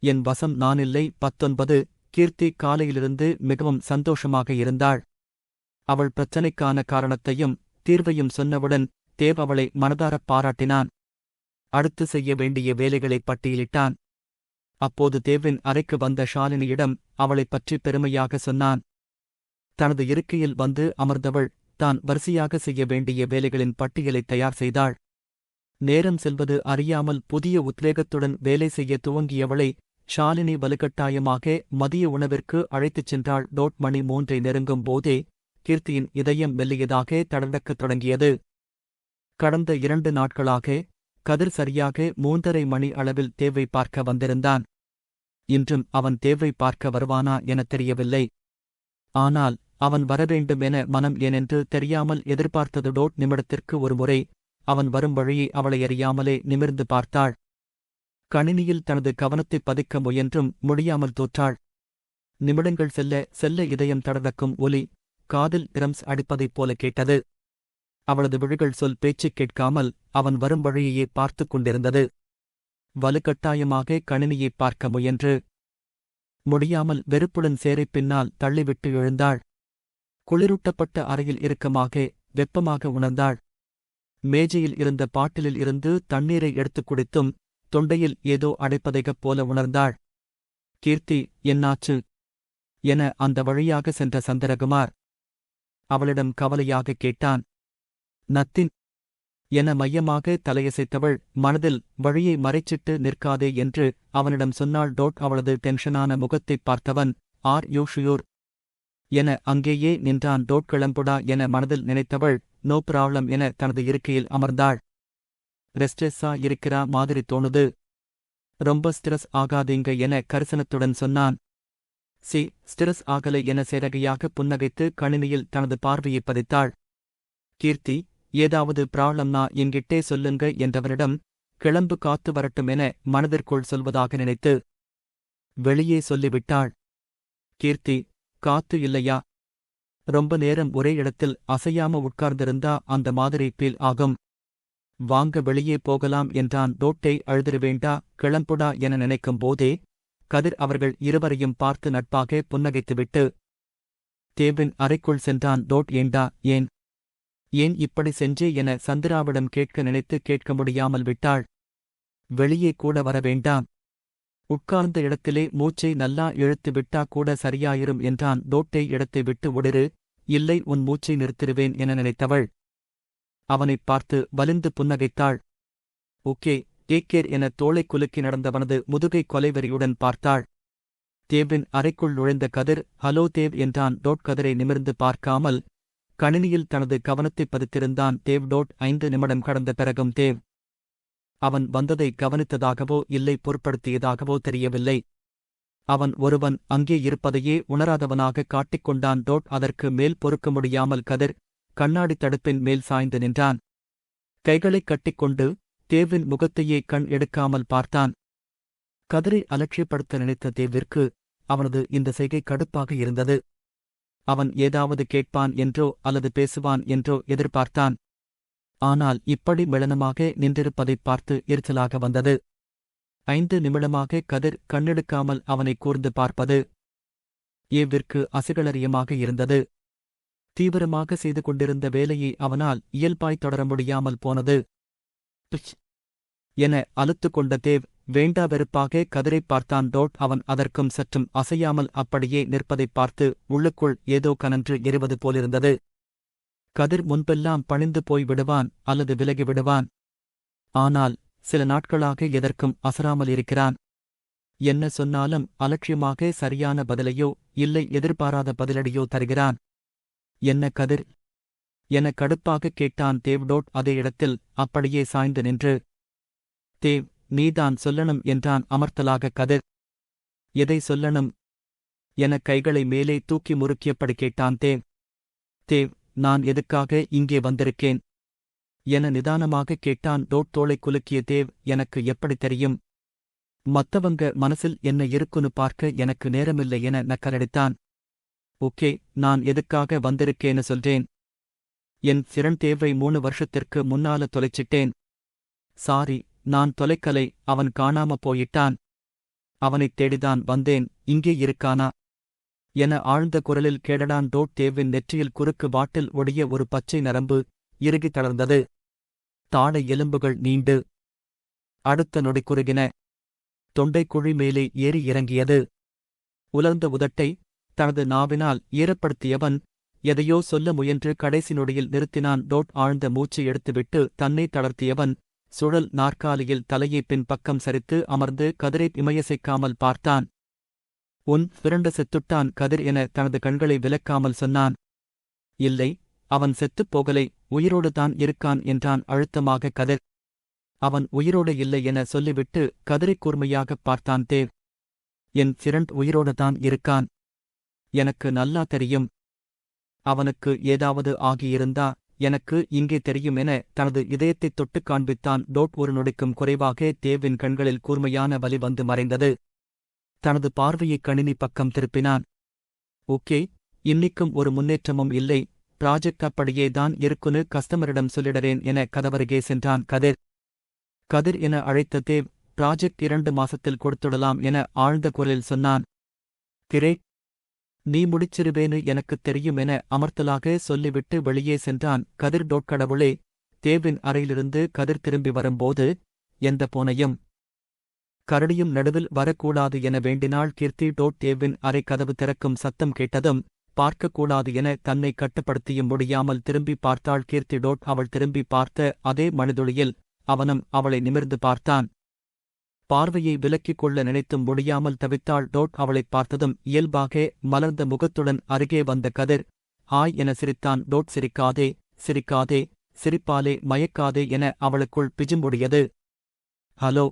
என் வசம் நானில்லை. 19 கீர்த்தி காலையிலிருந்து மிகவும் சந்தோஷமாக இருந்தாள். அவள் பிரச்சனைக்கான காரணத்தையும் தீர்வையும் சொன்னவுடன் தேவ் அவளை மனதாரப் பாராட்டினான். அடுத்து செய்ய வேண்டிய வேலைகளை பட்டியலிட்டான். அப்போது தேவின் அறைக்கு வந்த ஷாலினியிடம் அவளைப் பற்றி பெருமையாக சொன்னான். தனது இருக்கையில் வந்து அமர்ந்தவள் தான் வரிசையாக செய்ய வேண்டிய வேலைகளின் பட்டியலை தயார் செய்தாள். நேரம் செல்வது அறியாமல் புதிய உத்வேகத்துடன் வேலை செய்ய துவங்கியவளை ஷாலினி வலுக்கட்டாயமாக மதிய உணவிற்கு அழைத்துச் சென்றாள். மணி 3 நெருங்கும் போதே கீர்த்தியின் இதயம் மெல்லியதாக தடதக்கத் தொடங்கியது. கடந்த 2 நாட்களாக கதிர் சரியாக 3:30 மணி அளவில் தேவை பார்க்க வந்திருந்தான். இன்றும் அவன் தேவை பார்க்க வருவானா எனத் தெரியவில்லை. ஆனால் அவன் வரவேண்டும் என மனம் ஏனென்று தெரியாமல் எதிர்பார்த்தது. நிமிடத்திற்கு ஒருமுறை அவன் வரும் வழியை அவளை அறியாமலே நிமிர்ந்து பார்த்தாள். கணினியில் தனது கவனத்தைப் பதிக்க முயன்றும் முடியாமல் தோற்றாள். நிமிடங்கள் செல்ல செல்ல இதயம் தடதக்கும் ஒலி காதில் ட்ரம்ஸ் அடிப்பதைப் போல கேட்டது. அவளது விழிகள் சொல் பேச்சுக் கேட்காமல் அவன் வரும் வழியையே பார்த்துக் கொண்டிருந்தது. வலுக்கட்டாயமாக கணினியைப் பார்க்க முயன்று முடியாமல் வெறுப்புடன் சேரைப் பின்னால் தள்ளிவிட்டு எழுந்தாள். குளிரூட்டப்பட்ட அறையில் இறுக்கமாக வெப்பமாக உணர்ந்தாள். மேஜையில் இருந்த பாட்டிலில் இருந்து தண்ணீரை எடுத்துக் குடித்தும் தொண்டையில் ஏதோ அடைப்பதைகப் போல உணர்ந்தாள். கீர்த்தி, என்னாச்சு என அந்த வழியாக சென்ற சந்திரகுமார் அவளிடம் கவலையாக கேட்டான். நத்தின் என மையமாக தலையசைத்தவள் மனதில் வழியை மறைச்சிட்டு நிற்காதே என்று அவனிடம் சொன்னாள். அவளது டென்ஷனான முகத்தைப் பார்த்தவன் ஆர் யூ ஷுயூர் என அங்கேயே நின்றான். கிளம்புடா என மனதில் நினைத்தவள் நோ ப்ராப்ளம் என தனது இருக்கையில் அமர்ந்தாள். ரெஸ்ட்ரெஸ்ஸா இருக்கிறா மாதிரி தோணுது. ரொம்ப ஸ்ட்ரெஸ் ஆகாதீங்க என கரிசனத்துடன் சொன்னான். ஸ்ட்ரெஸ் ஆகலை என சேரகையாக புன்னகைத்து கணினியில் தனது பார்வையைப் பதித்தாள். கீர்த்தி, ஏதாவது ப்ராப்ளம்னா என்கிட்டே சொல்லுங்க என்றவனிடம் கிளம்பு காத்து வரட்டும் என மனதிற்குள் சொல்வதாக நினைத்து வெளியே சொல்லிவிட்டாள். கீர்த்தி, காத்து இல்லையா? ரொம்ப நேரம் ஒரே இடத்தில் அசையாம உட்கார்ந்திருந்தா அந்த மாதிரி ஃபீல் ஆகும். வாங்க வெளியே போகலாம் என்றான். அழுதிருவேண்டா கிளம்புடா என நினைக்கும் போதே கதிர் அவர்கள் இருவரையும் பார்த்து நட்பாக புன்னகைத்துவிட்டு தேவின் அறைக்குள் சென்றான். ஏண்டா ஏன் இப்படி செஞ்சே என சந்திராவிடம் கேட்க நினைத்து கேட்க முடியாமல் விட்டாள். வெளியே கூட வர வேண்டாம். உட்கார்ந்த இடத்திலே மூச்சை நல்லா இழுத்து விட்டா கூட சரியாயிரும் என்றான். இடத்தை விட்டு ஒடிரு, இல்லை உன் மூச்சை நிறுத்திருவேன் என நினைத்தவள் அவனைப் பார்த்து வலிந்து புன்னகைத்தாள். ஓகே, டேக் கேர் என தோளைக் குலுக்கி நடந்தவனது முதுகை கொலைவெறியுடன் பார்த்தாள். தேவின் அறைக்குள் நுழைந்த கதிர் ஹலோ தேவ் என்றான். கதிரை நிமிர்ந்து பார்க்காமல் கணினியில் தனது கவனத்தைப் பதித்திருந்தான். தேவ் 5 நிமிடம் கடந்த பிறகும் தேவ் அவன் வந்ததை கவனித்ததாகவோ இல்லை பொருட்படுத்தியதாகவோ தெரியவில்லை. அவன் ஒருவன் அங்கே இருப்பதையே உணராதவனாக காட்டிக்கொண்டான். அதற்கு மேல் பொறுக்க முடியாமல் கதிர் கண்ணாடி தடுப்பின் மேல் சாய்ந்து நின்றான். கைகளைக் கட்டிக்கொண்டு தேவின் முகத்தையே கண் எடுக்காமல் பார்த்தான். கதிரை அலட்சியப்படுத்த நினைத்த தேவிற்கு அவனது இந்த செய்கை கடுப்பாக இருந்தது. அவன் ஏதாவது கேட்பான் என்றோ அல்லது பேசுவான் என்றோ எதிர்பார்த்தான். ஆனால் இப்படி மெளனமாக நின்றிருப்பதைப் பார்த்து எரிச்சலாக வந்தது. 5 நிமிடமாக கதிர் கண்ணெடுக்காமல் அவனை கூர்ந்து பார்ப்பது ஏவிற்கு அசைகளறியமாக இருந்தது. தீவிரமாக செய்து கொண்டிருந்த வேலையை அவனால் இயல்பாய் தொடர முடியாமல் போனது. என அலுத்துக் கொண்ட தேவ் வேண்டா வெறுப்பாக கதிரைப் பார்த்தான். அவன் அதற்கும் சற்றும் அசையாமல் அப்படியே நிற்பதைப் பார்த்து உள்ளுக்குள் ஏதோ கனன்று எரிவது போலிருந்தது. கதிர் முன்பெல்லாம் பணிந்து போய் விடுவான் அல்லது விலகி விடுவான். ஆனால் சில நாட்களாக எதற்கும் அசராமல் இருக்கிறான். என்ன சொன்னாலும் அலட்சியமாக சரியான பதிலையோ இல்லை எதிர்பாராத பதிலடியோ தருகிறான். என்ன கதிர் என கடுப்பாகக் கேட்டான் தேவ். அதே இடத்தில் அப்படியே சாய்ந்து நின்று தேவ், நீதான் சொல்லணும் என்றான் அமர்த்தலாக கதிர். எதை சொல்லணும் என கைகளை மேலே தூக்கி முறுக்கியபடி கேட்டான் தேவ். தேவ், நான் எதுக்காக இங்கே வந்திருக்கேன் என நிதானமாகக் கேட்டான். தோளைக் குலுக்கிய தேவ், எனக்கு எப்படி தெரியும்? மத்தவங்க மனசில் என்ன இருக்குன்னு பார்க்க எனக்கு நேரமில்லை என நக்கலடித்தான். ஓகே, நான் எதுக்காக வந்திருக்கேன்னு சொல்றேன். என் சிரண் தேவை 3 வருஷத்திற்கு முன்னால தொலைச்சிட்டேன். சாரி, நான் தொலைக்கலை, அவன் காணாம போயிட்டான். அவனைத் தேடிதான் வந்தேன், இங்கே இருக்கானா என ஆழ்ந்த குரலில் கேடடான். தேவின் நெற்றியில் குறுக்கு வாட்டில் ஒடிய ஒரு பச்சை நரம்பு இறுகி தளர்ந்தது. தாடை எலும்புகள் நீண்டு அடுத்த நொடி குறுகின. தொண்டைக்குழி மேலே ஏறி இறங்கியது. உலர்ந்த உதட்டை தனது நாவினால் ஈரப்படுத்தியவன் எதையோ சொல்ல முயன்று கடைசி நொடியில் நிறுத்தினான். ஆழ்ந்த மூச்சு எடுத்துவிட்டு தன்னை தளர்த்தியவன் சுழல் நாற்காலியில் தலையை பின் பக்கம் சரித்து அமர்ந்து கதிரை இமயசைக்காமல் பார்த்தான். உன் பிறண்ட செத்துட்டான் கதிர் என தனது கண்களை விலக்காமல் சொன்னான். இல்லை, அவன் செத்துப் போகலை, உயிரோடு தான் இருக்கான் என்றான் அழுத்தமாக கதிர். அவன் உயிரோடு இல்லை என சொல்லிவிட்டு கதிரைக் கூர்மையாகப் பார்த்தான் தேவ். என் ஃபிரண்ட் உயிரோடு தான் இருக்கான். எனக்கு நல்லா தெரியும். அவனுக்கு ஏதாவது ஆகியிருந்தா எனக்கு இங்கே தெரியும் என தனது இதயத்தைத் தொட்டுக் காண்பித்தான். ஒரு நொடிக்கும் குறைவாக தேவின் கண்களில் கூர்மையான வலி வந்து மறைந்தது. தனது பார்வையை கணினி பக்கம் திருப்பினான். ஓகே, இன்னிக்கும் ஒரு முன்னேற்றமும் இல்லை, ப்ராஜெக்ட் அப்படியே தான் இருக்குன்னு கஸ்டமரிடம் சொல்லிடறேன் என கதவருகே சென்றான் கதிர். கதிர் என அழைத்த தேவ், ப்ராஜெக்ட் 2 மாசத்தில் கொடுத்துடலாம் என ஆழ்ந்த குரலில் சொன்னான். கிரேட், நீ முடிச்சிருவேன்னு எனக்குத் தெரியும் என அமர்த்தலாக சொல்லிவிட்டு வெளியே சென்றான் கதிர். கடவுளே, தேவின் அறையிலிருந்து கதிர் திரும்பி வரும்போது எந்த பூனையும் கரடியும் நடுவில் வரக்கூடாது என வேண்டினாள் கீர்த்தி. தேவின் அறை கதவு திறக்கும் சத்தம் கேட்டதும் பார்க்கக்கூடாது என தன்னை கட்டுப்படுத்தியும் முடியாமல் திரும்பி பார்த்தாள் கீர்த்தி. அவள் திரும்பி பார்த்த அதே மணிதுளியில் அவனும் அவளை நிமிர்ந்து பார்த்தான். பார்வையை விலக்கிக் கொள்ள நினைத்தும் முடியாமல் தவித்தாள். அவளைப் பார்த்ததும் இயல்பாக மலர்ந்த முகத்துடன் அருகே வந்த கதிர் ஆய் என சிரித்தான். சிரிக்காதே, சிரிக்காதே, சிரிப்பாலே மயக்காதே என அவளுக்குள் பிஜும்பொடியது. ஹலோ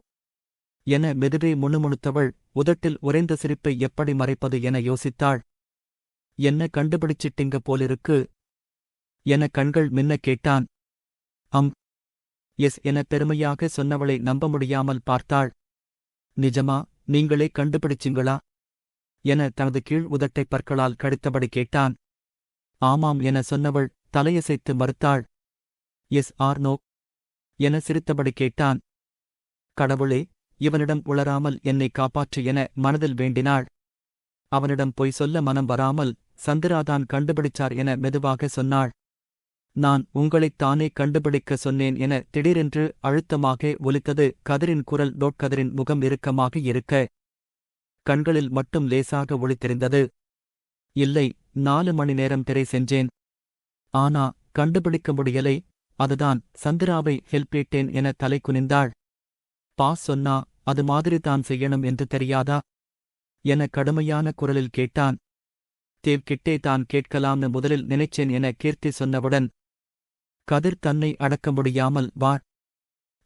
என மெதுவே முணுமுணுத்தவள் உதட்டில் உறைந்த சிரிப்பை எப்படி மறைப்பது என யோசித்தாள். என்ன கண்டுபிடிச்சிட்டிங்க போலிருக்கு என கண்கள் மின்னக் கேட்டான். எஸ் என பெருமையாக சொன்னவளை நம்ப முடியாமல் பார்த்தாள். நிஜமா, நீங்களே கண்டுபிடிச்சிங்களா என தனது கீழ் உதட்டைப் பற்களால் கடித்தபடி கேட்டான். ஆமாம் என சொன்னவள் தலையசைத்து மறுத்தாள். எஸ் ஆர் நோ என சிரித்தபடி கேட்டான். கடவுளே, இவனிடம் உளராமல் என்னை காப்பாற்று என மனதில் வேண்டினாள். அவனிடம் பொய் சொல்ல மனம் வராமல் சந்திராதான் கண்டுபிடிச்சார் என மெதுவாக சொன்னாள். நான் உங்களைத் தானே கண்டுபிடிக்க சொன்னேன் என திடீரென்று அழுத்தமாக ஒலித்தது கதிரின் குரல். கதிரின் முகம் இறுக்கமாக இருக்க கண்களில் மட்டும் லேசாக ஒளி தெரிந்தது. இல்லை, 4 மணி நேரம் திரை செஞ்சேன். ஆனா கண்டுபிடிக்க முடியலை, அதுதான் சந்திராவை ஹெல்ப்பேட்டேன் என தலை குனிந்தாள். பாஸ் சொன்னா அது மாதிரி தான் செய்யணும் என்று தெரியாதா என கடுமையான குரலில் கேட்டான். தேவ் கிட்டே தான் கேட்கலாம்னு முதலில் நினைச்சேன் என கீர்த்தி சொன்னவுடன் கதிர் தன்னை அடக்க முடியாமல் வா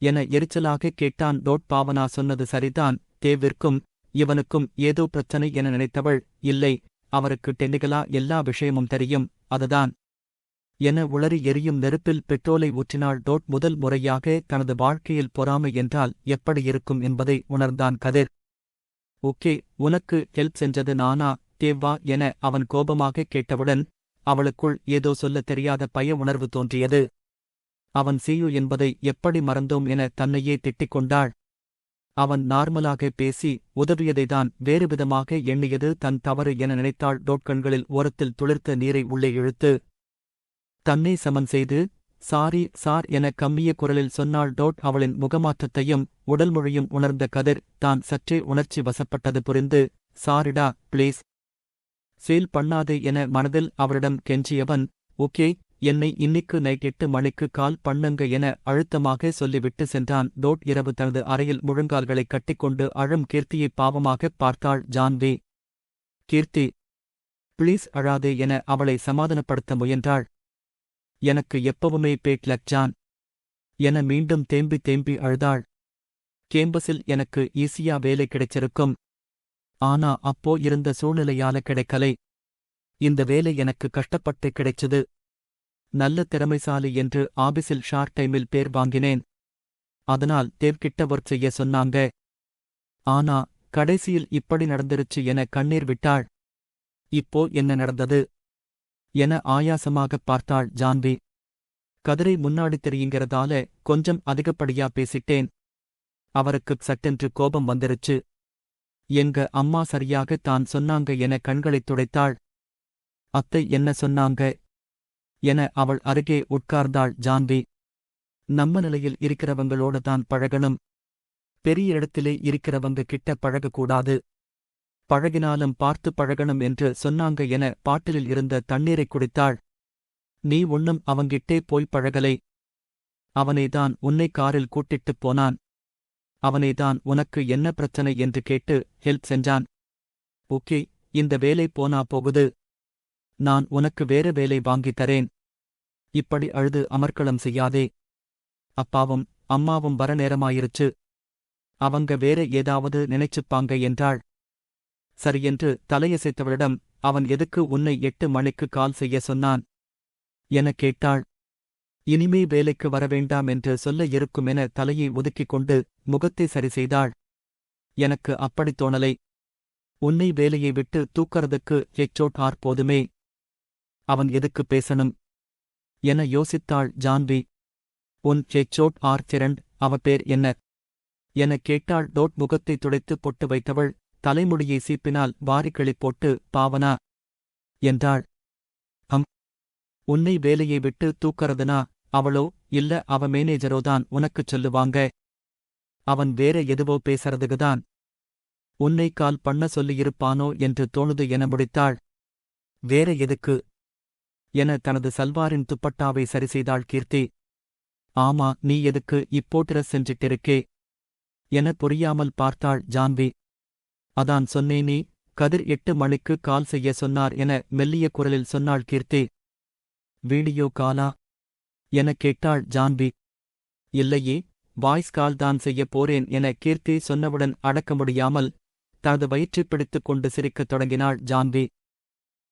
என எரிச்சலாக கேட்டான். பாவனா சொன்னது சரிதான், தேவிற்கும் இவனுக்கும் ஏதோ பிரச்சனை என நினைத்தவள், இல்லை, அவருக்கு டென்னிகலா எல்லா விஷயமும் தெரியும், அதுதான் என உளறி எரியும் நெருப்பில் பெட்ரோலை ஊற்றினாள். முதல் முறையாக தனது வாழ்க்கையில் பொறாமை என்றால் எப்படி இருக்கும் என்பதை உணர்ந்தான் கதிர். ஓகே, உனக்கு ஹெல்ப் செஞ்சது நானா தேவா என அவன் கோபமாக கேட்டவுடன் அவளுக்குள் ஏதோ சொல்லத் தெரியாத பய உணர்வு தோன்றியது. அவன் சீயு என்பதை எப்படி மறந்தோம் என தன்னையே திட்டிக் கொண்டாள். அவன் நார்மலாக பேசி உதவியதைதான் வேறுவிதமாக எண்ணியது தன் தவறு என நினைத்தாள். கண்களில் ஓரத்தில் துளிர்த்த நீரை உள்ளே இழுத்து தன்னை சமன் செய்து சாரி சார் என கம்மிய குரலில் சொன்னாள். அவளின் முகமாற்றத்தையும் உடல் மொழியும் உணர்ந்த கதிர் தான் சற்றே உணர்ச்சி வசப்பட்டது புரிந்து, சாரிடா ப்ளீஸ் ஃபீல் பண்ணாதே என மனதில் அவரிடம் கெஞ்சியவன், ஓகே, என்னை இன்னிக்கு நைட் 8 மணிக்கு கால் பண்ணுங்க என அழுத்தமாக சொல்லிவிட்டு சென்றான். இரவு தனது அறையில் முழங்கால்களைக் கட்டிக்கொண்டு அழும் கீர்த்தியை பாவமாகப் பார்த்தாள் ஜான்வி. கீர்த்தி ப்ளீஸ் அழாதே என அவளை சமாதானப்படுத்த முயன்றாள். எனக்கு எப்பவுமே பேட் லக் ஜான் என மீண்டும் தேம்பி தேம்பி அழுதாள். கேம்பஸில் எனக்கு ஈஸியா வேலை கிடைச்சிருக்கும். ஆனா அப்போ இருந்த சூழ்நிலையால கிடைக்கலை. இந்த வேலை எனக்கு கஷ்டப்பட்டு கிடைச்சது. நல்ல திறமைசாலி என்று ஆபீஸில் ஷார்ட் டைமில் பேர் வாங்கினேன். அதனால் தேவ்கிட்ட ஒர்க் செய்ய சொன்னாங்க. ஆனா கடைசியில் இப்படி நடந்துருச்சு என கண்ணீர் விட்டாள். இப்போ என்ன நடந்தது என ஆயாசமாகப் பார்த்தாள் ஜான்வி. கதிரை முன்னாடி தெரியுங்கிறதால கொஞ்சம் அதிகப்படியா பேசிட்டேன். அவருக்குச் சட்டென்று கோபம் வந்துருச்சு. எங்க அம்மா சரியாக தான் சொன்னாங்க என கண்களைத் துடைத்தாள். அத்தை என்ன சொன்னாங்க என அவள் அருகே உட்கார்ந்தாள் ஜான்வி. நம்ம நிலையில் இருக்கிறவங்களோட தான் பழகணும். பெரிய இடத்திலே இருக்கிறவங்க கிட்ட பழகக்கூடாது. பழகினாலும் பார்த்து பழகணும் என்று சொன்னாங்க என பாட்டிலில் இருந்த தண்ணீரைக் குடித்தாள். நீ ஒண்ணும் அவங்கிட்டே போய் பழகலை. அவனேதான் உன்னை காரில் கூட்டிட்டுப் போனான். அவனேதான் உனக்கு என்ன பிரச்சனை என்று கேட்டு ஹெல்ப் செஞ்சான். ஓகே, இந்த வேலை போனா போகுது. நான் உனக்கு வேற வேலை வாங்கித் தரேன். இப்படி அழுது அமர்க்களம் செய்யாதே. அப்பாவும் அம்மாவும் வர நேரமாயிருச்சு. அவங்க வேற ஏதாவது நினைச்சுப்பாங்க என்றாள். சரியென்று தலையசைத்தவளிடம் அவன் எதுக்கு உன்னை 8 மணிக்கு கால் செய்ய சொன்னான் எனக் கேட்டாள். இனிமே வேலைக்கு வரவேண்டாம் என்று சொல்ல இருக்குமென தலையை ஒதுக்கிக் கொண்டு முகத்தை சரி செய்தாள். எனக்கு அப்படித் தோணலை. உன்னை வேலையை விட்டு தூக்கறதுக்கு ஹெச்ஓஆர் போதுமே. அவன் எதுக்கு பேசணும் என யோசித்தாள் ஜான்வி. உன் ஹெச்ஓஆர் சிரண்ட், அவ பேர் என்ன எனக் கேட்டாள். முகத்தை துடைத்து பொட்டு வைத்தவள் தலைமுடியை சீப்பினால் வாரிக்கிளிப் போட்டு பாவனா என்றாள். உன்னை வேலையை விட்டு தூக்கறதுனா அவளோ இல்ல அவ மேனேஜரோதான் உனக்குச் சொல்லுவாங்க. அவன் வேற எதுவோ பேசறதுக்குதான். உன்னை கால் பண்ண சொல்லியிருப்பானோ என்று தோணுது என முடித்தாள். வேற எதுக்கு என தனது சல்வாரின் துப்பட்டாவை சரிசெய்தாள் கீர்த்தி. ஆமா, நீ எதுக்கு இப்போ ட்ரெஸ் செஞ்சிட்டிருக்கே என புரியாமல் பார்த்தாள் ஜான்வி. அதான் சொன்னேனே, கதிர் 8 மணிக்கு கால் செய்ய சொன்னார் என மெல்லிய குரலில் சொன்னாள் கீர்த்தி. வீடியோ காலா எனக் கேட்டாள் ஜான்வி. இல்லையே, வாய்ஸ் கால் தான் செய்யப் போறேன் என கீர்த்தி சொன்னவுடன் அடக்க முடியாமல் தனது வயிற்றைப் பிடித்துக் கொண்டு சிரிக்கத் தொடங்கினாள் ஜான்வி.